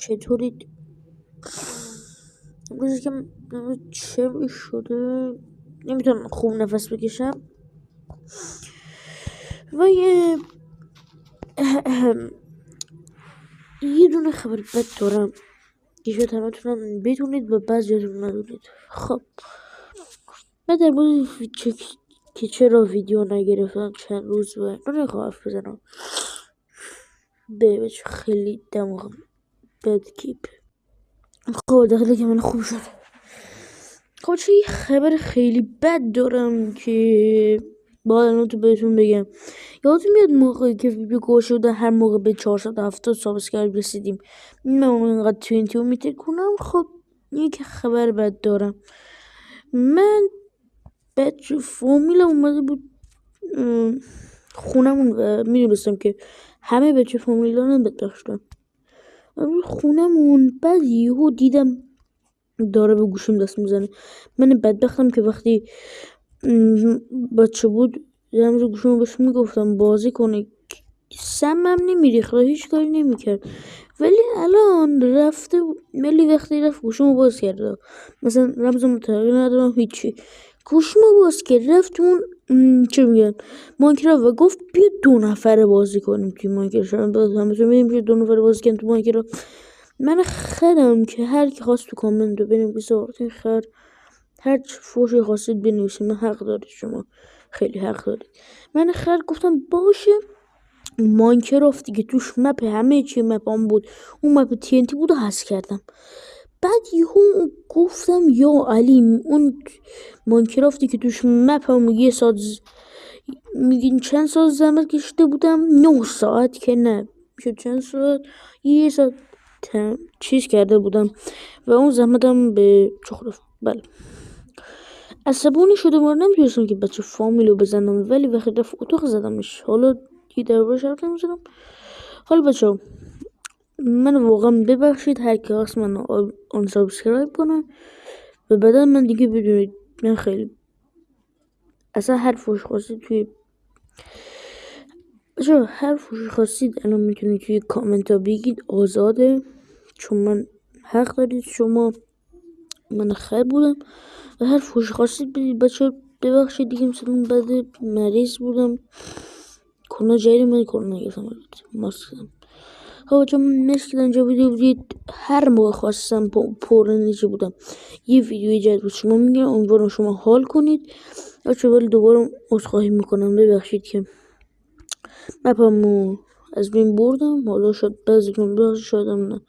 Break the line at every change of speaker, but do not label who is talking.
چطورید؟ امروز که چه شده نمیتونم خوب نفس بکشم و یه دونه خبر بد دارم که شاید همتونم بدونید و بعضیاتون ندونید. خب من در مورد که چرا ویدیو نگرفتم چند روز و نمیخوام حرف بزنم. بچه خیلی دماغم بد کیپ. خب داخل که من خوب شد. خب چه یه خبر خیلی بد دارم که باید الان تو بهتون بگم. یادتون میاد موقعی که ویدیو گوش شده هر موقع به 470 سابسکرایب رسیدیم من اینقدر توینتیو میتر کنم. خب یک خبر بد دارم. من بچه فامیلم اومده بود خونمون و میدونستم که همه بچه فامیلانم بدبختن خونمون. بعد یهو دیدم داره به گوشم دست میزنه. من بدبختم که وقتی بچه بود دارم رو گوشم بهش میگفتم بازی کنه سمم نمیریخت و هیچ کاری نمیکرد، ولی الان رفته ولی وقتی رفت گوشمو باز کرد مثلا رمزمو تغییر ندادم هیچی، گوشمو باز کرد رفت اون چه میگن ماینکرافت و گفت بیا 2 نفره بازی کنیم توی ماینکرافت. همتون میدیم که 2 نفره بازی کنیم توی ماینکرافت. من خرم که هر کی خواست تو کامنت رو بنویسه وقتی خر هر فوشی خواستید بنویسید، من حق دارید، شما خیلی حق دارید. من خر گفتم باشه. ماینکرافتی که توش مپ همه چی مپام بود اون مپ TNT بود و حذف کردم. بعد یهو گفتم یا علی اون ماینکرافتی که توش مپم یه ساعت میگین چند ساعت زحمت کشیده بودم 9 ساعت که نه میشه چند ساعت یه ساعت چیز کرده بودم و اون زحمتم به چخ. بله عصبانی شده بودم نمیتونستم که بچه فامیلو بزنم، ولی وقتی رفت اتاق زدمش. حالا دیگه دربارش حرف نمیزنم. حالا بچه من واقعا ببخشید هر کی هست من آن سابسکرایب کنه و بعدا من دیگه بدونید من خیلی اصلا هر فوش خواستید توی بچه هر فوش خواستید الان میتونید توی کامنت ها بگید، آزاده، چون من حق دارید شما. من خیر بودم و هر فوش خواستید بدید. بچه ببخشید دیگه مثلا بعد مریض بودم کرونا جدید من کرونا نگرفتم ماسک زدم. خب بچه مرسی که اینجا ویدیو بدید. هر موقع خواستم پرنیجه بودم یه ویدیوی جدید بود شما میگم امیدوارم شما حال کنید. بچه ولی دوباره عذرخواهی میکنم ببخشید که مپمو از بین بردم. حالا شاید بعضیتون ببخشید شاید هم نه.